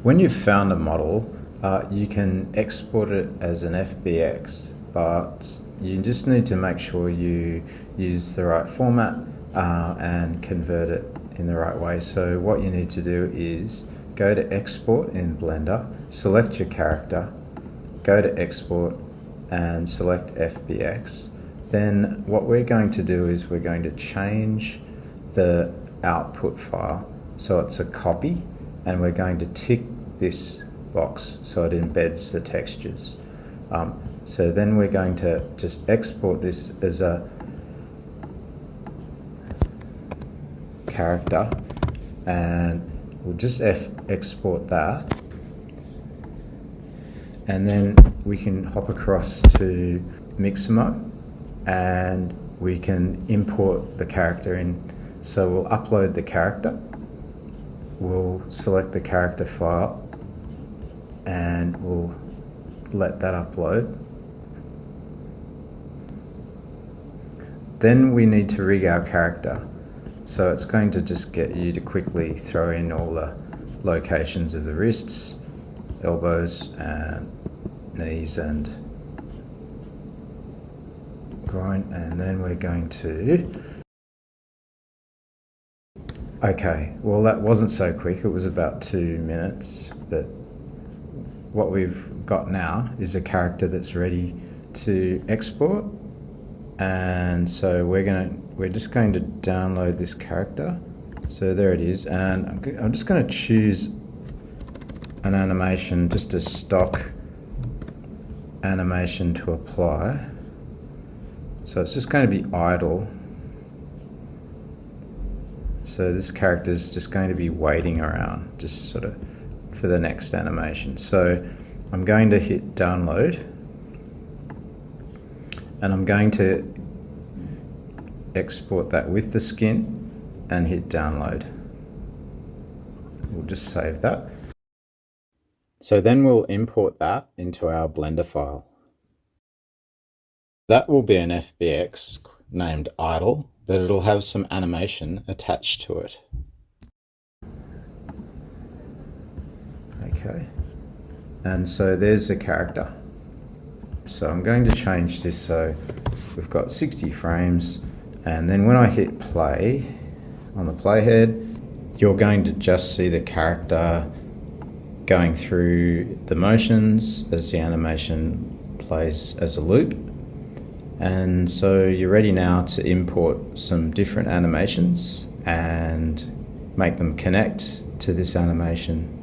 When you've found a model, you can export it as an FBX, but you just need to make sure you use the right format and convert it in the right way. So what you need to do is go to Export in Blender, select your character, go to Export and select FBX. Then what we're going to do is we're going to change the output file so it's a copy, and we're going to tick this box so it embeds the textures. So then we're going to just export this as a character, and we'll just export that, and then we can hop across to Mixamo and we can import the character in. So we'll upload the character, we'll select the character file and we'll let that upload. Then we need to rig our character. So it's going to just get you to quickly throw in all the locations of the wrists, elbows and knees and groin, and then we're going to... Okay, well that wasn't so quick, it was about 2 minutes, but what we've got now is a character that's ready to export. And so we're just going to download this character. So there it is, and I'm just going to choose an animation, just a stock animation to apply. So it's just going to be idle. So this character is just going to be waiting around, just sort of for the next animation. So I'm going to hit download, and I'm going to export that with the skin and hit download. We'll just save that. So then we'll import that into our Blender file. That will be an FBX named idle, but it'll have some animation attached to it. Okay, and so there's the character. So I'm going to change this so we've got 60 frames, and then when I hit play on the playhead, you're going to just see the character going through the motions as the animation plays as a loop. And so you're ready now to import some different animations and make them connect to this animation.